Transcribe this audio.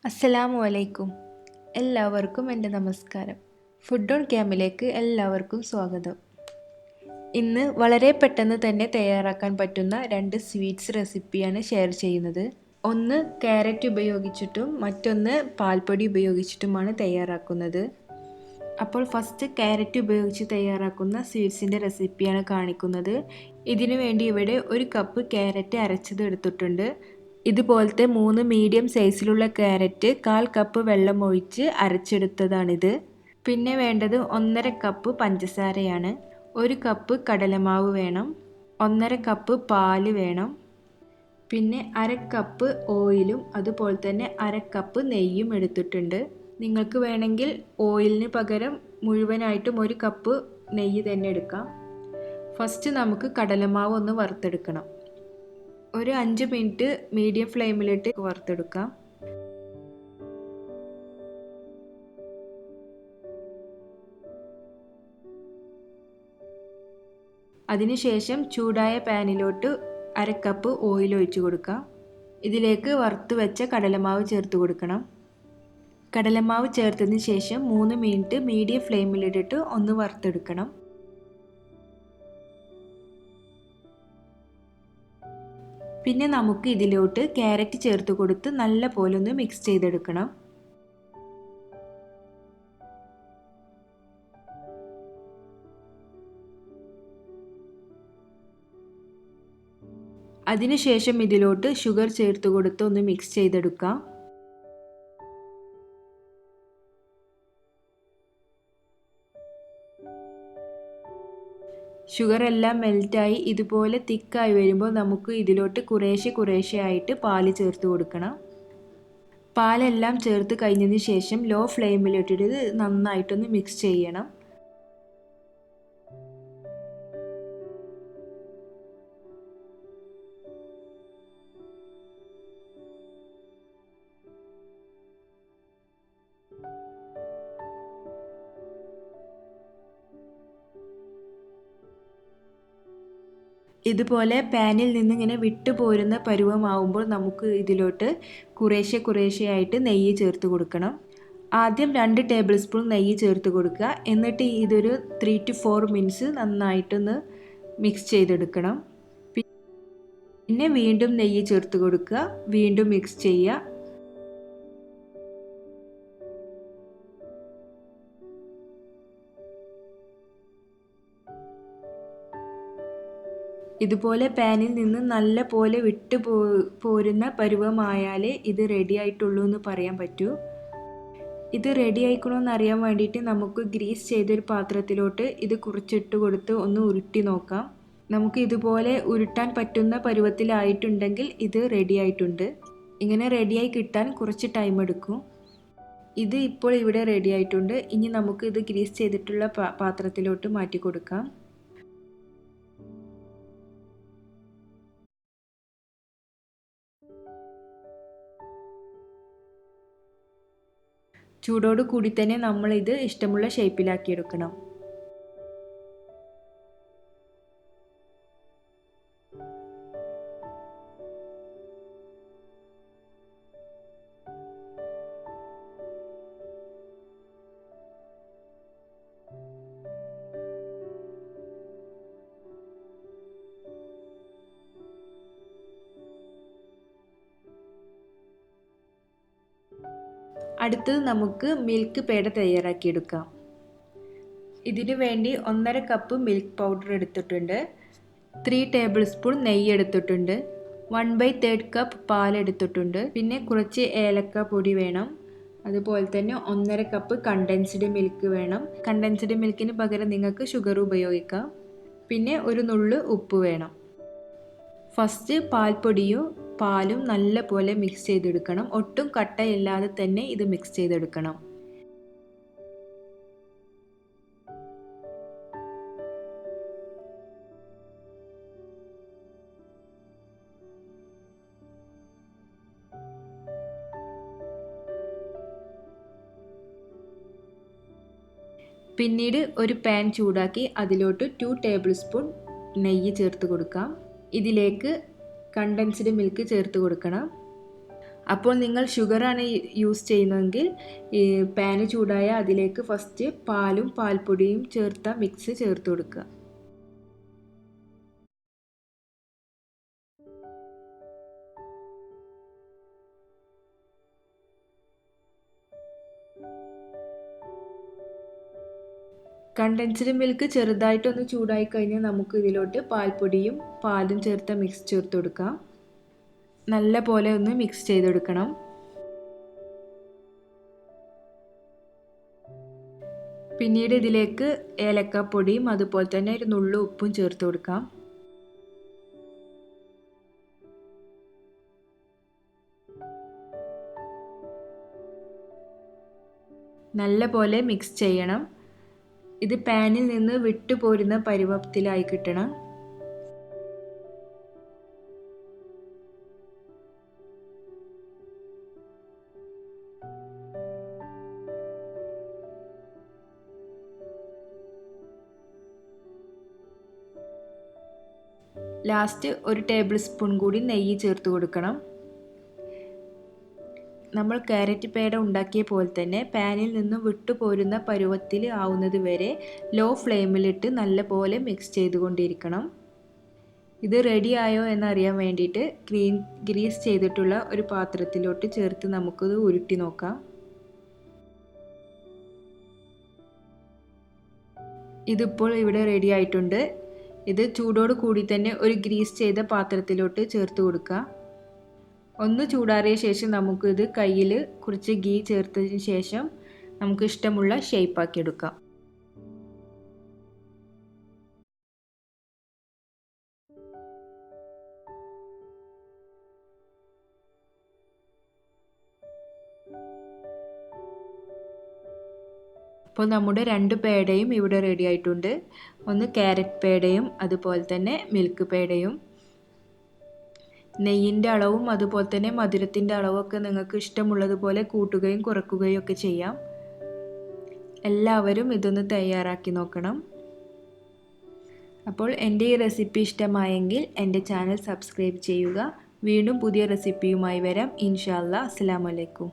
അസ്സലാമു അലൈക്കും. എല്ലാവർക്കും എൻ്റെ നമസ്കാരം. ഫുഡ് ഓൺ ക്യാമ്പിലേക്ക് എല്ലാവർക്കും സ്വാഗതം. ഇന്ന് വളരെ പെട്ടെന്ന് തന്നെ തയ്യാറാക്കാൻ പറ്റുന്ന 2 സ്വീറ്റ്സ് റെസിപ്പിയാണ് ഷെയർ ചെയ്യുന്നത്. ഒന്ന് ക്യാരറ്റ് ഉപയോഗിച്ചിട്ടും മറ്റൊന്ന് പാൽപ്പൊടി ഉപയോഗിച്ചിട്ടുമാണ് തയ്യാറാക്കുന്നത്. അപ്പോൾ ഫസ്റ്റ് ക്യാരറ്റ് ഉപയോഗിച്ച് തയ്യാറാക്കുന്ന സ്വീറ്റ്സിൻ്റെ റെസിപ്പിയാണ് കാണിക്കുന്നത്. ഇതിനു വേണ്ടി ഇവിടെ 1 കപ്പ് ക്യാരറ്റ് അരച്ചത് എടുത്തിട്ടുണ്ട്. ഇതുപോലത്തെ 3 മീഡിയം സൈസിലുള്ള ക്യാരറ്റ് 1/4 കപ്പ് വെള്ളം ഒഴിച്ച് അരച്ചെടുത്തതാണിത്. പിന്നെ വേണ്ടത് 1.5 കപ്പ് പഞ്ചസാരയാണ്. 1 കപ്പ് കടലമാവ് വേണം. 1.5 കപ്പ് പാല് വേണം. പിന്നെ 1/2 കപ്പ് ഓയിലും അതുപോലെ തന്നെ 1/2 കപ്പ് നെയ്യും എടുത്തിട്ടുണ്ട്. നിങ്ങൾക്ക് വേണമെങ്കിൽ ഓയിലിന് പകരം മുഴുവനായിട്ടും 1 കപ്പ് നെയ്യ് തന്നെ എടുക്കാം. ഫസ്റ്റ് നമുക്ക് കടലമാവ് ഒന്ന് വറുത്തെടുക്കണം. ഒരു 5 മിനിറ്റ് മീഡിയം ഫ്ലെയിമിലിട്ട് വറുത്തെടുക്കാം. അതിനുശേഷം ചൂടായ പാനിലോട്ട് 1/2 കപ്പ് ഓയിൽ ഒഴിച്ചു കൊടുക്കാം. ഇതിലേക്ക് വറുത്ത് വെച്ച കടലമാവ് ചേർത്ത് കൊടുക്കണം. കടലമാവ് ചേർത്തതിന് ശേഷം 3 മിനിറ്റ് മീഡിയം ഫ്ലെയിമിലിട്ടിട്ട് ഒന്ന് വറുത്തെടുക്കണം. പിന്നെ നമുക്ക് ഇതിലോട്ട് ക്യാരറ്റ് ചേർത്ത് കൊടുത്ത് നല്ല പോലെ ഒന്ന് മിക്സ് ചെയ്തെടുക്കണം. അതിനുശേഷം ഇതിലോട്ട് ഷുഗർ ചേർത്ത് കൊടുത്ത് ഒന്ന് മിക്സ് ചെയ്തെടുക്കാം. ഷുഗർ എല്ലാം മെൽറ്റായി ഇതുപോലെ തിക്കായി വരുമ്പോൾ നമുക്ക് ഇതിലോട്ട് കുറേശ്ശെ ആയിട്ട് പാല് ചേർത്ത് കൊടുക്കണം. പാലെല്ലാം ചേർത്ത് കഴിഞ്ഞതിന് ശേഷം ലോ ഫ്ലെയിമിലിട്ടിട്ട് നന്നായിട്ടൊന്ന് മിക്സ് ചെയ്യണം. ഇതുപോലെ പാനിൽ നിന്ന് ഇങ്ങനെ വിട്ടു പോരുന്ന പരുവമാവുമ്പോൾ നമുക്ക് ഇതിലോട്ട് കുറേശ്ശെ ആയിട്ട് നെയ്യ് ചേർത്ത് കൊടുക്കണം. ആദ്യം 2 ടേബിൾ സ്പൂൺ നെയ്യ് ചേർത്ത് കൊടുക്കുക. എന്നിട്ട് ഇതൊരു 3 to 4 മിനിറ്റ്സ് നന്നായിട്ടൊന്ന് മിക്സ് ചെയ്തെടുക്കണം. പിന്നെ വീണ്ടും നെയ്യ് ചേർത്ത് കൊടുക്കുക. വീണ്ടും മിക്സ് ചെയ്യുക. ഇതുപോലെ പാനിൽ നിന്ന് നല്ല പോലെ വിട്ടു പോരുന്ന പരുവമായാലേ ഇത് റെഡി ആയിട്ടുള്ളൂ എന്ന് പറയാൻ പറ്റൂ. ഇത് റെഡി ആയിക്കണമെന്ന് അറിയാൻ വേണ്ടിയിട്ട് നമുക്ക് ഗ്രീസ് ചെയ്തൊരു പാത്രത്തിലോട്ട് ഇത് കുറച്ചിട്ട് കൊടുത്ത് ഒന്ന് ഉരുട്ടി നോക്കാം. നമുക്ക് ഇതുപോലെ ഉരുട്ടാൻ പറ്റുന്ന പരുവത്തിലായിട്ടുണ്ടെങ്കിൽ ഇത് റെഡി ആയിട്ടുണ്ട്. ഇങ്ങനെ റെഡിയായി കിട്ടാൻ കുറച്ച് ടൈം എടുക്കും. ഇത് ഇപ്പോൾ ഇവിടെ റെഡി ആയിട്ടുണ്ട്. ഇനി നമുക്ക് ഇത് ഗ്രീസ് ചെയ്തിട്ടുള്ള പാത്രത്തിലോട്ട് മാറ്റി കൊടുക്കാം. ചൂടോട് കൂടി തന്നെ നമ്മൾ ഇത് ഇഷ്ടമുള്ള ഷേപ്പിലാക്കി എടുക്കണം. അടുത്തത് നമുക്ക് മിൽക്ക് പേട തയ്യാറാക്കിയെടുക്കാം. ഇതിനു വേണ്ടി 1.5 കപ്പ് മിൽക്ക് പൗഡർ എടുത്തിട്ടുണ്ട്. 3 ടേബിൾ സ്പൂൺ നെയ്യ് എടുത്തിട്ടുണ്ട്. 1/3 കപ്പ് പാൽ എടുത്തിട്ടുണ്ട്. പിന്നെ കുറച്ച് ഏലക്ക പൊടി വേണം. അതുപോലെ തന്നെ 1.5 കപ്പ് കണ്ടൻസ്ഡ് മിൽക്ക് വേണം. കണ്ടൻസ്ഡ് മിൽക്കിന് പകരം നിങ്ങൾക്ക് ഷുഗർ ഉപയോഗിക്കാം. പിന്നെ ഒരു നുള്ളു ഉപ്പ് വേണം. ഫസ്റ്റ് പാൽപ്പൊടിയും പാലും നല്ല പോലെ മിക്സ് ചെയ്തെടുക്കണം. ഒട്ടും കട്ടയില്ലാതെ തന്നെ ഇത് മിക്സ് ചെയ്തെടുക്കണം. പിന്നീട് ഒരു പാൻ ചൂടാക്കി അതിലോട്ട് 2 ടേബിൾ സ്പൂൺ നെയ്യ് ചേർത്ത് കൊടുക്കാം. ഇതിലേക്ക് കണ്ടൻസ്ഡ് മിൽക്ക് ചേർത്ത് കൊടുക്കണം. അപ്പോൾ നിങ്ങൾ ഷുഗറാണ് യൂസ് ചെയ്യുന്നതെങ്കിൽ ഈ പാന് ചൂടായ അതിലേക്ക് ഫസ്റ്റ് പാലും പാൽപ്പൊടിയും ചേർത്ത മിക്സ് ചേർത്ത് കൊടുക്കുക. കണ്ടൻസ്ഡ് മിൽക്ക് ചെറുതായിട്ടൊന്ന് ചൂടായി കഴിഞ്ഞാൽ നമുക്ക് ഇതിലോട്ട് പാൽപ്പൊടിയും പാലും ചേർത്ത മിക്സ് ചേർത്ത് കൊടുക്കാം. നല്ല പോലെ ഒന്ന് മിക്സ് ചെയ്തെടുക്കണം. പിന്നീട് ഇതിലേക്ക് ഏലക്കാപ്പൊടിയും അതുപോലെ തന്നെ ഒരു നുള്ളു ഉപ്പും ചേർത്ത് കൊടുക്കാം. നല്ല പോലെ മിക്സ് ചെയ്യണം. ഇത് പാനിൽ നിന്ന് വിട്ടുപോരുന്ന പരുവത്തിലായി കിട്ടണം. ലാസ്റ്റ് ഒരു ടേബിൾ സ്പൂൺ കൂടി നെയ്യ് ചേർത്ത് കൊടുക്കണം. നമ്മൾ ക്യാരറ്റ് പേട ഉണ്ടാക്കിയ പോലെ തന്നെ പാനിൽ നിന്ന് വിട്ടുപോരുന്ന പരുവത്തിൽ ആവുന്നത് വരെ ലോ ഫ്ലെയിമിലിട്ട് നല്ല പോലെ മിക്സ് ചെയ്തുകൊണ്ടിരിക്കണം. ഇത് റെഡി ആയോ എന്നറിയാൻ വേണ്ടിയിട്ട് ഗ്രീസ് ചെയ്തിട്ടുള്ള ഒരു പാത്രത്തിലോട്ട് ചേർത്ത് നമുക്കിത് ഉരുട്ടി നോക്കാം. ഇതിപ്പോൾ ഇവിടെ റെഡി ആയിട്ടുണ്ട്. ഇത് ചൂടോട് കൂടി തന്നെ ഒരു ഗ്രീസ് ചെയ്ത പാത്രത്തിലോട്ട് ചേർത്ത് കൊടുക്കുക. ഒന്ന് ചൂടാറിയ ശേഷം നമുക്കിത് കയ്യിൽ കുറച്ച് ഗീ ചേർത്തതിന് ശേഷം നമുക്ക് ഇഷ്ടമുള്ള ഷേപ്പാക്കി എടുക്കാം. അപ്പോൾ നമ്മുടെ 2 പേടയും ഇവിടെ റെഡി ആയിട്ടുണ്ട്. ഒന്ന് ക്യാരറ്റ് പേടയും അതുപോലെ തന്നെ മിൽക്ക് പേടയും. നെയ്യിൻ്റെ അളവും അതുപോലെ തന്നെ മധുരത്തിൻ്റെ അളവൊക്കെ നിങ്ങൾക്ക് ഇഷ്ടമുള്ളതുപോലെ കൂട്ടുകയും കുറയ്ക്കുകയും ഒക്കെ ചെയ്യാം. എല്ലാവരും ഇതൊന്ന് തയ്യാറാക്കി നോക്കണം. അപ്പോൾ എൻ്റെ ഈ റെസിപ്പി ഇഷ്ടമായെങ്കിൽ എൻ്റെ ചാനൽ സബ്സ്ക്രൈബ് ചെയ്യുക. വീണ്ടും പുതിയ റെസിപ്പിയുമായി വരാം. ഇൻഷാ അല്ലാഹ്. അസ്സലാമു അലൈക്കും.